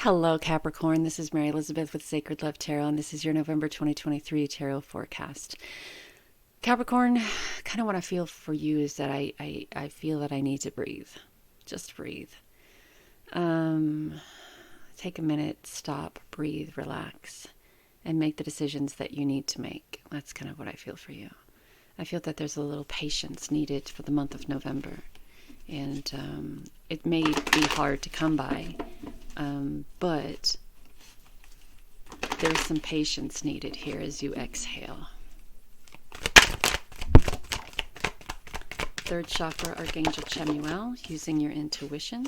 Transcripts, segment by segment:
Hello, Capricorn. This is Mary Elizabeth with Sacred Love Tarot, and this is your November 2023 tarot forecast. Capricorn, kind of what I feel for you is that I feel that I need to breathe. Just breathe. Take a minute, stop, breathe, relax, and make the decisions that you need to make. That's kind of what I feel for you. I feel that there's a little patience needed for the month of November, and it may be hard to come by. But there's some patience needed here as you exhale. Third chakra, Archangel Chamuel, using your intuition.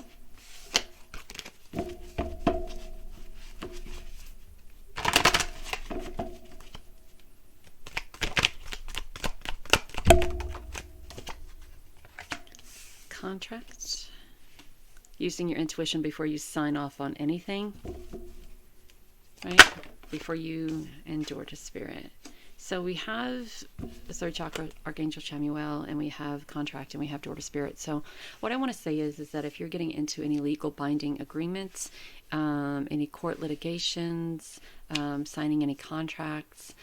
Contract. Using your intuition before you sign off on anything, right? Before you endure to spirit. So we have the third chakra, Archangel Chamuel, and we have contract, and we have door to spirit. So what I want to say is that if you're getting into any legal binding agreements, any court litigations, signing any contracts,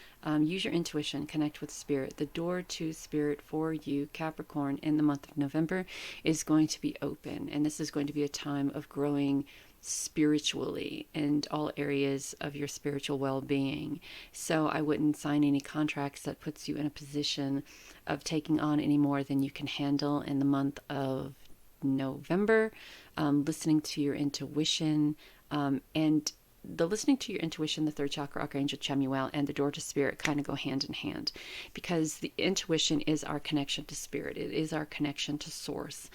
use your intuition, connect with spirit. The door to spirit for you, Capricorn, in the month of November is going to be open. And this is going to be a time of growing spiritually in all areas of your spiritual well-being. So I wouldn't sign any contracts that puts you in a position of taking on any more than you can handle in the month of November. Listening to your intuition, and the listening to your intuition, the third chakra, Archangel Chamuel, and the door to spirit kind of go hand in hand, because the intuition is our connection to spirit. It is our connection to source.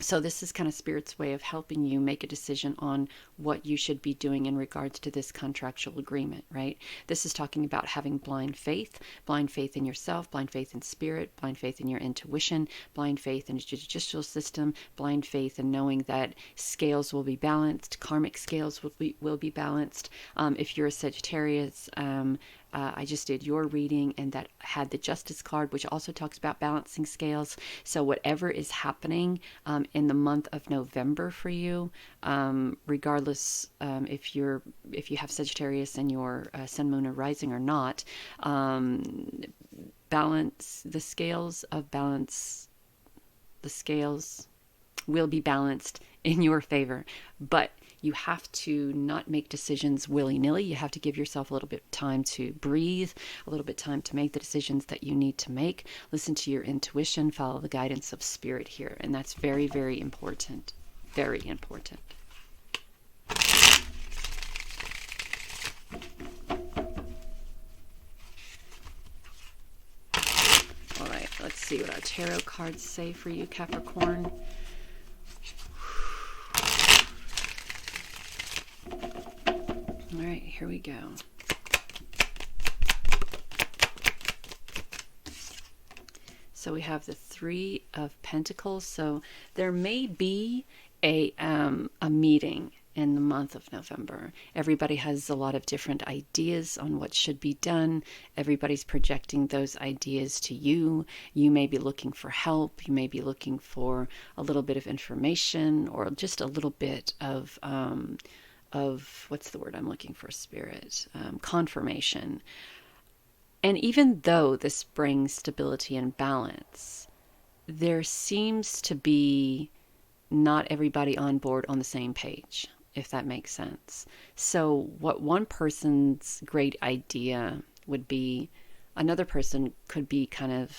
So this is kind of spirit's way of helping you make a decision on what you should be doing in regards to this contractual agreement, right? This is talking about having blind faith in yourself, blind faith in spirit, blind faith in your intuition, blind faith in the judicial system, blind faith in knowing that scales will be balanced, karmic scales will be balanced. If you're a Sagittarius, I just did your reading, and that had the Justice card, which also talks about balancing scales. So whatever is happening in the month of November for you, regardless if you have Sagittarius in your Sun, Moon, or Rising or not, balance the scales of balance. The scales will be balanced in your favor, but you have to not make decisions willy-nilly. You have to give yourself a little bit of time to breathe, a little bit of time to make the decisions that you need to make. Listen to your intuition, follow the guidance of spirit here, and that's very, very important. Very important. All right, let's see what our tarot cards say for you, Capricorn. All right, here we go. So we have the Three of Pentacles. So there may be a meeting in the month of November. Everybody has a lot of different ideas on what should be done. Everybody's projecting those ideas to you. You may be looking for help. You may be looking for a little bit of information, or just a little bit of what's the word I'm looking for, spirit, confirmation. And even though this brings stability and balance, there seems to be not everybody on board on the same page, if that makes sense. So what one person's great idea would be, another person could be kind of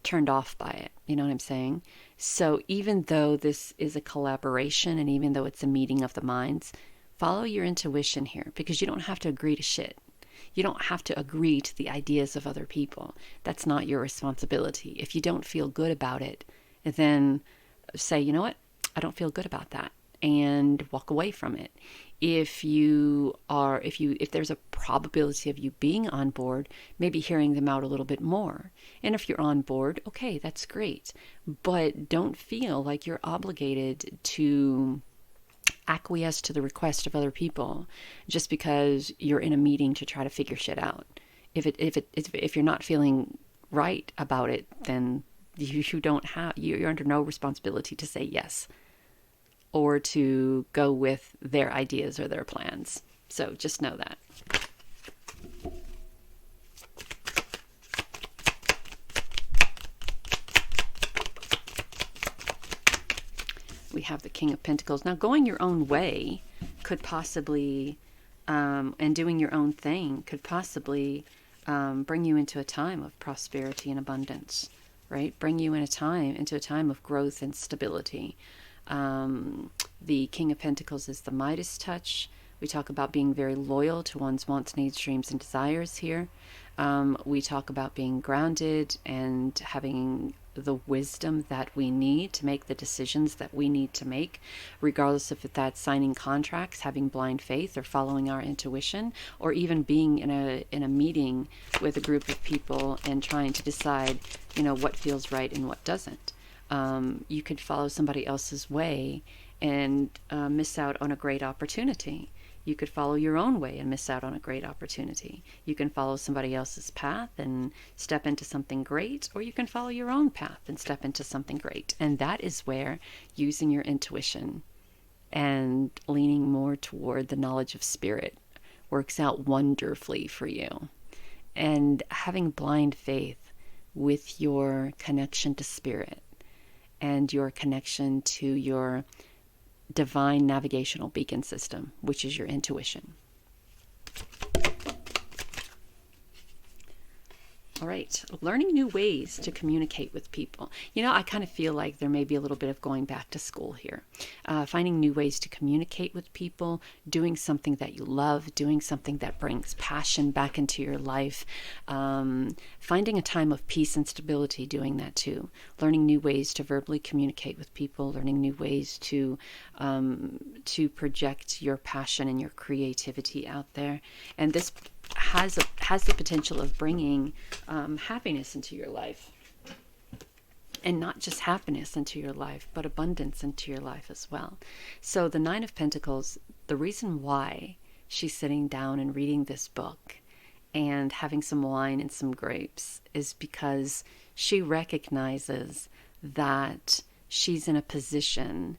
turned off by it. You know what I'm saying? So even though this is a collaboration, and even though it's a meeting of the minds, follow your intuition here, because you don't have to agree to shit. You don't have to agree to the ideas of other people. That's not your responsibility. If you don't feel good about it, then say, you know what? I don't feel good about that, and walk away from it. If there's a probability of you being on board, maybe hearing them out a little bit more. And if you're on board, okay, that's great. But don't feel like you're obligated to acquiesce to the request of other people just because you're in a meeting to try to figure shit out. If you're not feeling right about it, then you're under no responsibility to say yes. or to go with their ideas or their plans. So just know that. We have the King of Pentacles. Now, going your own way could possibly, and doing your own thing could possibly bring you into a time of prosperity and abundance, right? Bring you into a time of growth and stability. The King of Pentacles is the Midas touch. We talk about being very loyal to one's wants, needs, dreams, and desires here. We talk about being grounded and having the wisdom that we need to make the decisions that we need to make, regardless if that's signing contracts, having blind faith, or following our intuition, or even being in a meeting with a group of people and trying to decide, what feels right and what doesn't. You could follow somebody else's way and miss out on a great opportunity. You could follow your own way and miss out on a great opportunity. You can follow somebody else's path and step into something great, or you can follow your own path and step into something great. And that is where using your intuition and leaning more toward the knowledge of spirit works out wonderfully for you. And having blind faith with your connection to spirit and your connection to your divine navigational beacon system, which is your intuition. All right, learning new ways to communicate with people. I kind of feel like there may be a little bit of going back to school here. Finding new ways to communicate with people, doing something that you love, doing something that brings passion back into your life, finding a time of peace and stability doing that too. Learning new ways to verbally communicate with people, learning new ways to project your passion and your creativity out there. And this has the potential of bringing happiness into your life, and not just happiness into your life, but abundance into your life as well. So the Nine of Pentacles, the reason why she's sitting down and reading this book and having some wine and some grapes is because she recognizes that she's in a position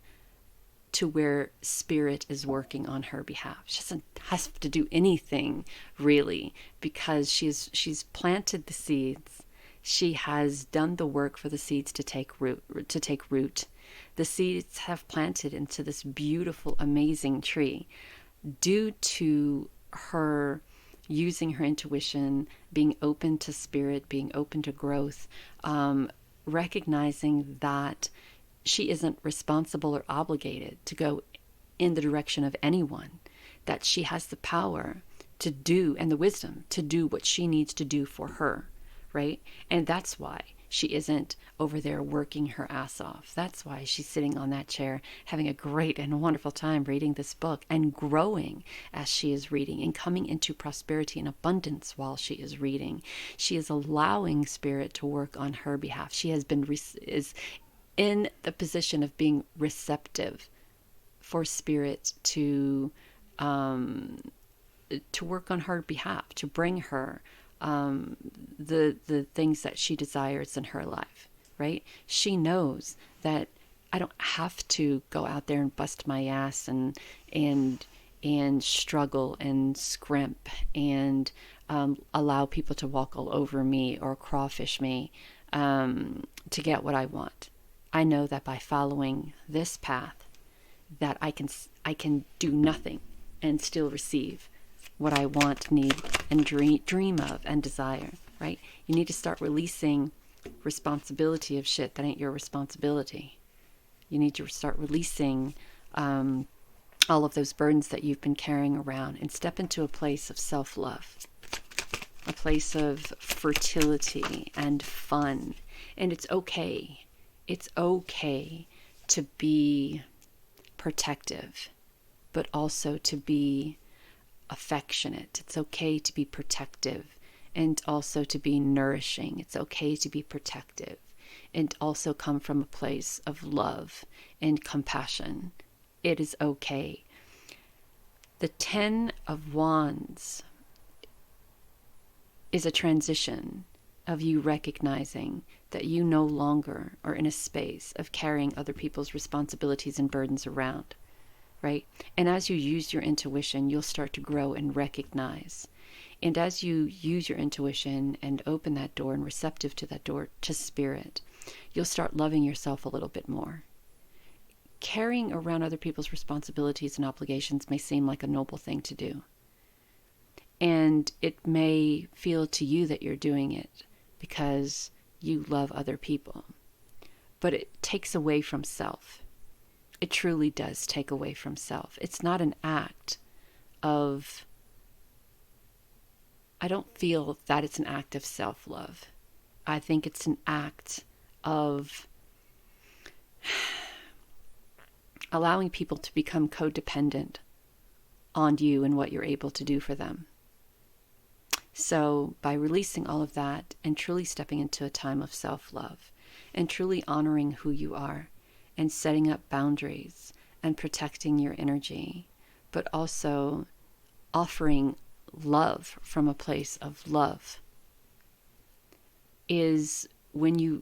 to where spirit is working on her behalf. She doesn't have to do anything really, because she's planted the seeds. She has done the work for the seeds to take root. The seeds have planted into this beautiful, amazing tree due to her using her intuition, being open to spirit, being open to growth, recognizing that she isn't responsible or obligated to go in the direction of anyone, that she has the power to do and the wisdom to do what she needs to do for her, right? And that's why she isn't over there working her ass off. That's why she's sitting on that chair having a great and wonderful time reading this book and growing as she is reading and coming into prosperity and abundance while she is reading. She is allowing spirit to work on her behalf. She has been is in the position of being receptive for spirit to work on her behalf, to bring her the things that she desires in her life, right? She knows that I don't have to go out there and bust my ass and struggle and scrimp and allow people to walk all over me or crawfish me to get what I want. I know that by following this path, that I can do nothing and still receive what I want, need, and dream of and desire, right? You need to start releasing responsibility of shit that ain't your responsibility. You need to start releasing all of those burdens that you've been carrying around and step into a place of self-love, a place of fertility and fun. And it's okay. It's okay to be protective, but also to be affectionate. It's okay to be protective and also to be nourishing. It's okay to be protective and also come from a place of love and compassion. It is okay. The 10 of Wands is a transition of you recognizing that you no longer are in a space of carrying other people's responsibilities and burdens around, right? And as you use your intuition, you'll start to grow and recognize. And as you use your intuition and open that door and receptive to that door to spirit, you'll start loving yourself a little bit more. Carrying around other people's responsibilities and obligations may seem like a noble thing to do. And it may feel to you that you're doing it because you love other people. But it takes away from self. It truly does take away from self. It's not an act of... I don't feel that it's an act of self-love. I think it's an act of allowing people to become codependent on you and what you're able to do for them. So by releasing all of that and truly stepping into a time of self-love and truly honoring who you are and setting up boundaries and protecting your energy, but also offering love from a place of love, is when you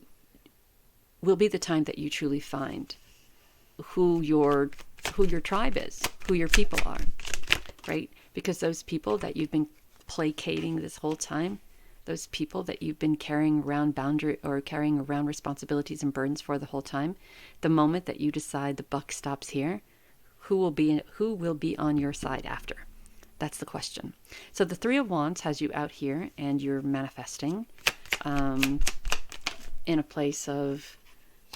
will be the time that you truly find who your tribe is, who your people are, right? Because those people that you've been placating this whole time, those people that you've been carrying around carrying around responsibilities and burdens for the whole time, the moment that you decide the buck stops here, who will be on your side after? That's the question. So the Three of Wands has you out here and you're manifesting in a place of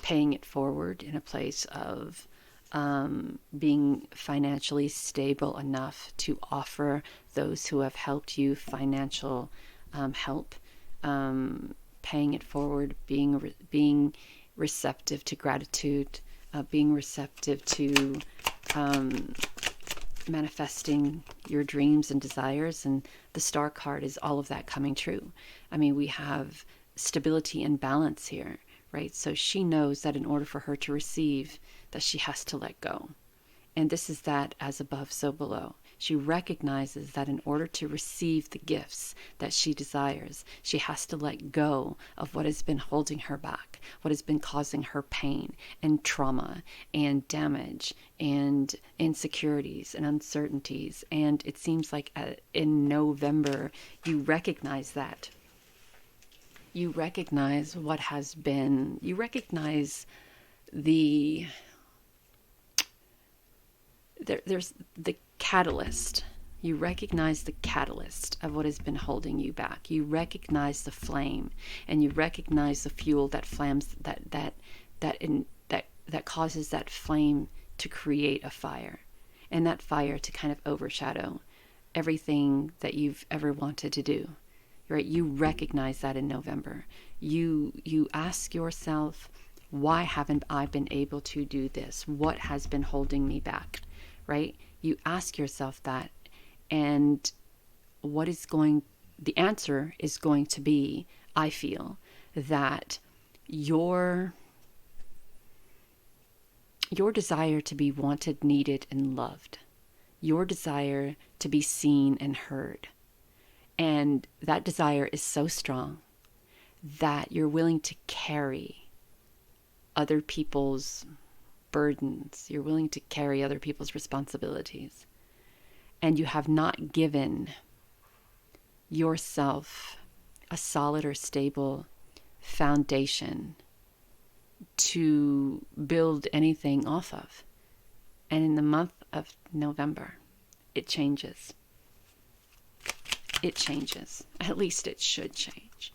paying it forward, in a place of being financially stable enough to offer those who have helped you financial help, paying it forward, being receptive to gratitude, being receptive to manifesting your dreams and desires. And the Star card is all of that coming true. I mean, we have stability and balance here, right? So she knows that in order for her to receive, that she has to let go. And this is that as above, so below. She recognizes that in order to receive the gifts that she desires, she has to let go of what has been holding her back, what has been causing her pain and trauma and damage and insecurities and uncertainties. And it seems like in November, you recognize that. You recognize what has been, you recognize there's the catalyst. You recognize the catalyst of what has been holding you back. You recognize the flame, and you recognize the fuel that flames that causes that flame to create a fire, and that fire to kind of overshadow everything that you've ever wanted to do. Right? You recognize that in November. You ask yourself, why haven't I been able to do this? What has been holding me back? Right? You ask yourself that, and the answer is going to be, I feel, that your desire to be wanted, needed, and loved, your desire to be seen and heard, and that desire is so strong that you're willing to carry other people's burdens. You're willing to carry other people's responsibilities. And you have not given yourself a solid or stable foundation to build anything off of. And in the month of November, it changes. It changes. At least it should change.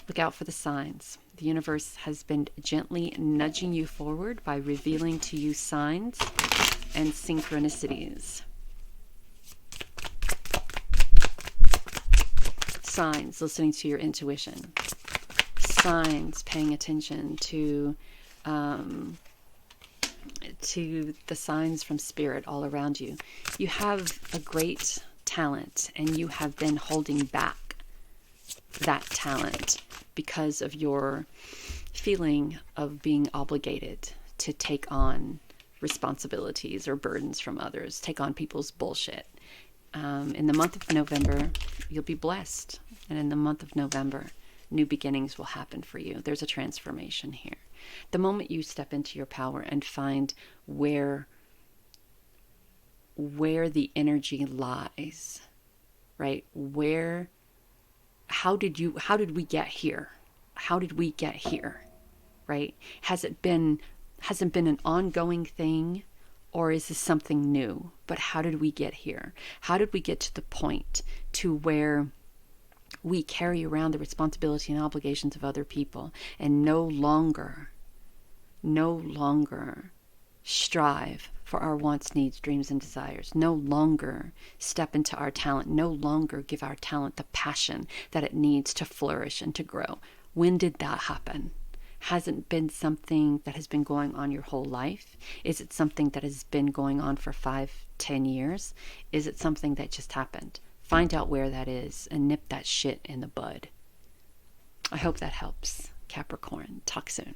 Look out for the signs. The universe has been gently nudging you forward by revealing to you signs and synchronicities. Signs, listening to your intuition. Signs, paying attention to the signs from spirit all around you. You have a great talent, and you have been holding back that talent because of your feeling of being obligated to take on responsibilities or burdens from others, take on people's bullshit. In the month of November, you'll be blessed. And in the month of November, new beginnings will happen for you. There's a transformation here. The moment you step into your power and find where the energy lies, right? How did we get here? How did we get here? Right? Hasn't been an ongoing thing, or is this something new? But how did we get here? How did we get to the point to where we carry around the responsibility and obligations of other people and no longer strive for our wants, needs, dreams, and desires, no longer step into our talent, no longer give our talent the passion that it needs to flourish and to grow? When did that happen? Hasn't been something that has been going on your whole life? Is it something that has been going on for 5-10 years? Is it something that just happened? Find out where that is and nip that shit in the bud. I hope that helps, Capricorn. Talk soon.